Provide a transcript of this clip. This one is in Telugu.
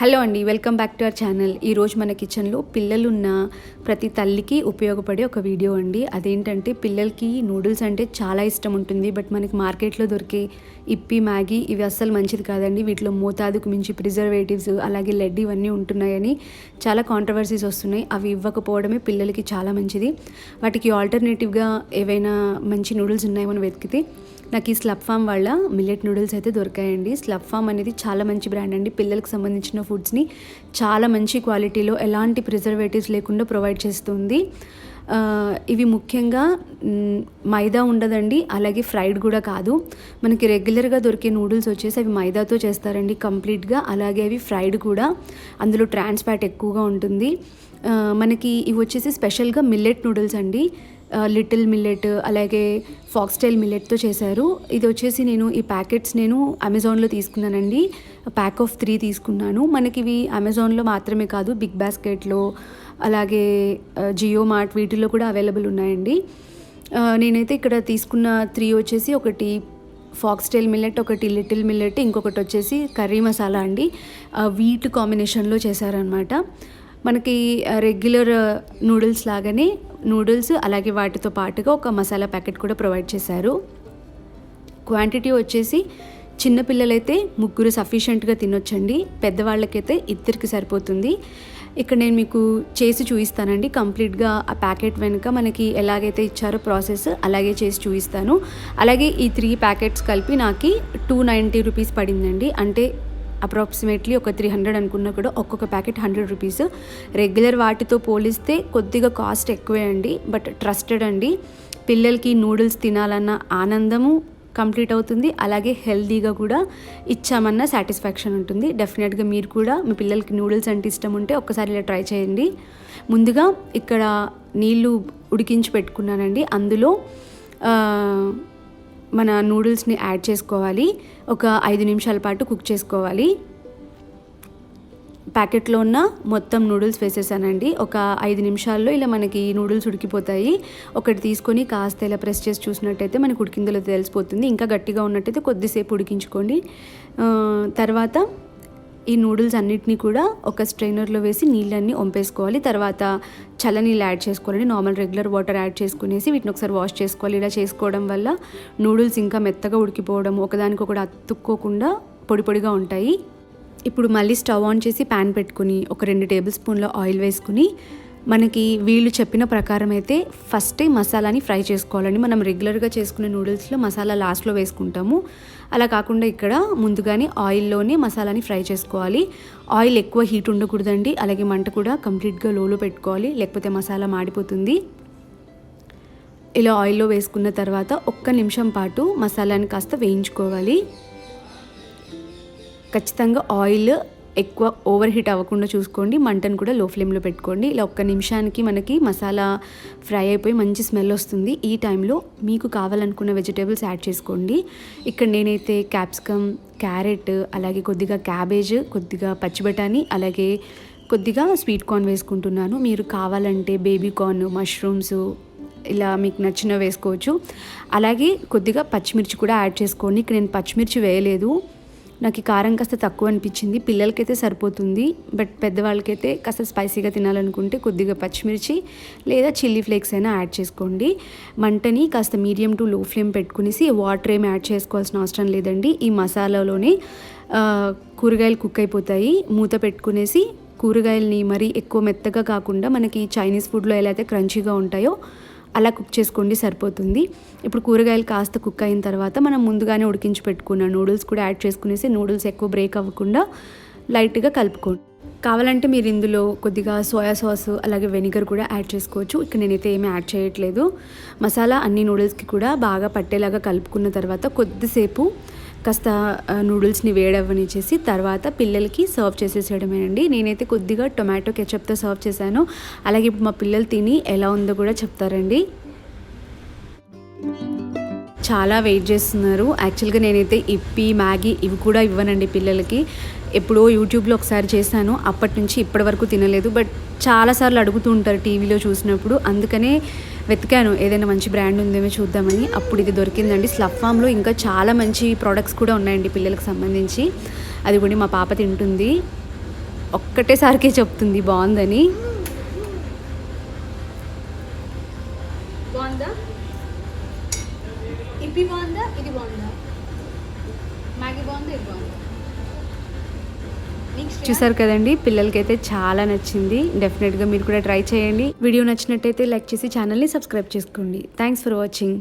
హలో అండి, welcome back to our channel. ఈరోజు మన కిచెన్లో పిల్లలున్న ప్రతి తల్లికి ఉపయోగపడే ఒక వీడియో అండి. అదేంటంటే పిల్లలకి నూడిల్స్ అంటే చాలా ఇష్టం ఉంటుంది. బట్ మనకి మార్కెట్లో దొరికే ఇప్పి, మ్యాగీ ఇవి అస్సలు మంచిది కాదండి. వీటిలో మోతాదుకు మించి ప్రిజర్వేటివ్స్ అలాగే లెడ్ ఇవన్నీ ఉంటున్నాయని చాలా కాంట్రవర్సీస్ వస్తున్నాయి. అవి ఇవ్వకపోవడమే పిల్లలకి చాలా మంచిది. వాటికి ఆల్టర్నేటివ్గా ఏవైనా మంచి నూడిల్స్ ఉన్నాయేమో వెతికితే నాకు ఈ స్లబ్ ఫామ్ వాళ్ళ మిల్లెట్ నూడిల్స్ అయితే దొరికాయండి. స్లబ్ ఫామ్ అనేది చాలా మంచి బ్రాండ్ అండి. పిల్లలకు సంబంధించిన ఫుడ్స్ని చాలా మంచి క్వాలిటీలో ఎలాంటి ప్రిజర్వేటివ్స్ లేకుండా ప్రొవైడ్ చేస్తుంది. ఇవి ముఖ్యంగా మైదా ఉండదండి, అలాగే ఫ్రైడ్ కూడా కాదు. మనకి రెగ్యులర్గా దొరికే నూడిల్స్ వచ్చేసి అవి మైదాతో చేస్తారండి కంప్లీట్గా. అలాగే అవి ఫ్రైడ్ కూడా, అందులో ట్రాన్స్ ఫ్యాట్ ఎక్కువగా ఉంటుంది. మనకి ఇవి వచ్చేసి స్పెషల్గా మిల్లెట్ నూడిల్స్ అండి. లిటిల్ మిల్లెట్ అలాగే ఫాక్స్టైల్ మిల్లెట్తో చేశారు. ఇది వచ్చేసి నేను ఈ ప్యాకెట్స్ అమెజాన్లో తీసుకున్నానండి. ప్యాక్ ఆఫ్ 3 తీసుకున్నాను. మనకి ఇవి అమెజాన్లో మాత్రమే కాదు, బిగ్ బాస్కెట్లో అలాగే జియో మార్ట్ వీటిల్లో కూడా అవైలబుల్ ఉన్నాయండి. నేనైతే ఇక్కడ తీసుకున్న 3 వచ్చేసి ఒకటి ఫాక్స్టైల్ మిల్లెట్, ఒకటి లిటిల్ మిల్లెట్, ఇంకొకటి వచ్చేసి కర్రీ మసాలా అండి. వీట్ కాంబినేషన్లో చేశారనమాట. మనకి రెగ్యులర్ నూడిల్స్ లాగానే నూడిల్స్ అలాగే వాటితో పాటుగా ఒక మసాలా ప్యాకెట్ కూడా ప్రొవైడ్ చేశారు. క్వాంటిటీ వచ్చేసి చిన్నపిల్లలైతే 3 సఫిషియెంట్గా తినొచ్చండి. పెద్దవాళ్ళకైతే 2 సరిపోతుంది. ఇక్కడ నేను మీకు చేసి చూపిస్తానండి. కంప్లీట్గా ఆ ప్యాకెట్ వెనుక మనకి ఎలాగైతే ఇచ్చారో ప్రాసెస్ అలాగే చేసి చూపిస్తాను. అలాగే ఈ 3 ప్యాకెట్స్ కలిపి నాకు 290 రూపీస్ పడిందండి. అంటే అప్రాక్సిమేట్లీ ఒక 300 అనుకున్నా కూడా ఒక్కొక్క ప్యాకెట్ 100 రూపీస్. రెగ్యులర్ వాటితో పోలిస్తే కొద్దిగా కాస్ట్ ఎక్కువే అండి. బట్ ట్రస్టెడ్ అండి. పిల్లలకి నూడిల్స్ తినాలన్న ఆనందము కంప్లీట్ అవుతుంది. అలాగే హెల్తీగా కూడా ఇచ్చామన్న సాటిస్ఫాక్షన్ ఉంటుంది. డెఫినెట్గా మీరు కూడా మీ పిల్లలకి నూడిల్స్ అంటే ఇష్టం ఉంటే ఒక్కసారి ఇలా ట్రై చేయండి. ముందుగా ఇక్కడ నీళ్ళు ఉడికించి పెట్టుకున్నానండి. అందులో మన నూడిల్స్ని యాడ్ చేసుకోవాలి. ఒక 5 నిమిషాల పాటు కుక్ చేసుకోవాలి. ప్యాకెట్లో ఉన్న మొత్తం నూడిల్స్ వేసేసానండి. ఒక 5 నిమిషాల్లో ఇలా మనకి నూడిల్స్ ఉడికిపోతాయి. ఒకటి తీసుకొని కాస్త ఇలా ప్రెస్ చేసి చూసినట్టయితే మనకి ఉడికిందో తెలిసిపోతుంది. ఇంకా గట్టిగా ఉన్నట్టయితే కొద్దిసేపు ఉడికించుకోండి. తర్వాత ఈ నూడిల్స్ అన్నిటినీ కూడా ఒక స్ట్రైనర్లో వేసి నీళ్ళన్నీ వంపేసుకోవాలి. తర్వాత చల్లనీళ్ళు యాడ్ చేసుకోవాలండి. నార్మల్ రెగ్యులర్ వాటర్ యాడ్ చేసుకునేసి వీటిని ఒకసారి వాష్ చేసుకోవాలి. ఇలా చేసుకోవడం వల్ల నూడిల్స్ ఇంకా మెత్తగా ఉడికిపోవడం, ఒకదానికొకటి అతుక్కోకుండా పొడి పొడిగా ఉంటాయి. ఇప్పుడు మళ్ళీ స్టవ్ ఆన్ చేసి ప్యాన్ పెట్టుకుని ఒక 2 టేబుల్ స్పూన్ల ఆయిల్ వేసుకుని మనకి వీళ్ళు చెప్పిన ప్రకారం అయితే ఫస్టే మసాలాని ఫ్రై చేసుకోవాలండి. మనం రెగ్యులర్గా చేసుకునే నూడిల్స్లో మసాలా లాస్ట్లో వేసుకుంటాము. అలా కాకుండా ఇక్కడ ముందుగానే ఆయిల్లోనే మసాలాని ఫ్రై చేసుకోవాలి. ఆయిల్ ఎక్కువ హీట్ ఉండకూడదండి. అలాగే మంట కూడా కంప్లీట్గా లోలో పెట్టుకోవాలి, లేకపోతే మసాలా మాడిపోతుంది. ఇలా ఆయిల్లో వేసుకున్న తర్వాత 1 నిమిషం పాటు మసాలాని కాస్త వేయించుకోవాలి. ఖచ్చితంగా ఆయిల్ ఎక్కువ ఓవర్ హీట్ అవ్వకుండా చూసుకోండి. మంటను కూడా లో ఫ్లేమ్లో పెట్టుకోండి. ఇలా 1 నిమిషానికి మనకి మసాలా ఫ్రై అయిపోయి మంచి స్మెల్ వస్తుంది. ఈ టైంలో మీకు కావాలనుకున్న వెజిటేబుల్స్ యాడ్ చేసుకోండి. ఇక్కడ నేనైతే క్యాప్సికమ్, క్యారెట్, అలాగే కొద్దిగా క్యాబేజ్, కొద్దిగా పచ్చి బఠానీ, అలాగే కొద్దిగా స్వీట్ కార్న్ వేసుకుంటున్నాను. మీరు కావాలంటే బేబీ కార్న్, మష్రూమ్స్ ఇలా మీకు నచ్చిన వేసుకోవచ్చు. అలాగే కొద్దిగా పచ్చిమిర్చి కూడా యాడ్ చేసుకోండి. ఇక్కడ నేను పచ్చిమిర్చి వేయలేదు. నాకు ఈ కారం కాస్త తక్కువ అనిపించింది. పిల్లలకైతే సరిపోతుంది. బట్ పెద్దవాళ్ళకైతే కాస్త స్పైసీగా తినాలనుకుంటే కొద్దిగా పచ్చిమిర్చి లేదా చిల్లీ ఫ్లేక్స్ అయినా యాడ్ చేసుకోండి. మంటని కాస్త మీడియం టు లో ఫ్లేమ్ పెట్టుకునేసి వాటర్ ఏమి యాడ్ చేసుకోవాల్సిన అవసరం లేదండి. ఈ మసాలాలోనే కూరగాయలు కుక్ అయిపోతాయి. మూత పెట్టుకునేసి కూరగాయలని మరీ ఎక్కువ మెత్తగా కాకుండా మనకి చైనీస్ ఫుడ్లో ఎలా అయితే క్రంచీగా ఉంటాయో అలా కుక్ చేసుకోండి, సరిపోతుంది. ఇప్పుడు కూరగాయలు కాస్త కుక్ అయిన తర్వాత మనం ముందుగానే ఉడికించి పెట్టుకున్న నూడిల్స్ కూడా యాడ్ చేసుకునేసి నూడిల్స్ ఎక్కువ బ్రేక్ అవ్వకుండా లైట్గా కలుపుకోండి. కావాలంటే మీరు ఇందులో కొద్దిగా సోయా సాస్ అలాగే వెనిగర్ కూడా యాడ్ చేసుకోవచ్చు. ఇక్కడ నేనైతే ఏమీ యాడ్ చేయట్లేదు. మసాలా అన్ని నూడిల్స్కి కూడా బాగా పట్టేలాగా కలుపుకున్న తర్వాత కొద్దిసేపు కాస్త నూడిల్స్ని వేడవ్వనిచ్చేసి తర్వాత పిల్లలకి సర్వ్ చేసేసేయడమేనండి. నేనైతే కొద్దిగా టొమాటో కెచప్తో సర్వ్ చేశాను. అలాగే ఇప్పుడు మా పిల్లలు తిని ఎలా ఉందో కూడా చెప్తారండి. చాలా వెయిట్ చేస్తున్నారు. యాక్చువల్గా నేనైతే ఇప్పి, మ్యాగీ ఇవి కూడా ఇవ్వనండి పిల్లలకి. ఎప్పుడో యూట్యూబ్లో ఒకసారి చేశాను, అప్పటి నుంచి ఇప్పటి వరకు తినలేదు. బట్ చాలాసార్లు అడుగుతూ ఉంటారు టీవీలో చూసినప్పుడు. అందుకనే వెతికాను ఏదైనా మంచి బ్రాండ్ ఉందేమో చూద్దామని. అప్పుడు ఇది దొరికిందండి. స్లబ్ ఫామ్లో ఇంకా చాలా మంచి ప్రోడక్ట్స్ కూడా ఉన్నాయండి పిల్లలకు సంబంధించి. అది కూడా మా పాప తింటుంది. ఒక్కటేసారికే చెప్తుంది బాగుందని. బాగుందా? ఇప్పి బాగుందా? ఇది బాగుందా? మ్యాగీ బాగుందా? ఇది బాగుందా? చూసారు కదండి, పిల్లలకైతే చాలా నచ్చింది. డెఫినెట్గా మీరు కూడా ట్రై చేయండి. వీడియో నచ్చినట్టయితే లైక్ చేసి ఛానల్ని సబ్స్క్రైబ్ చేసుకోండి. Thanks for watching.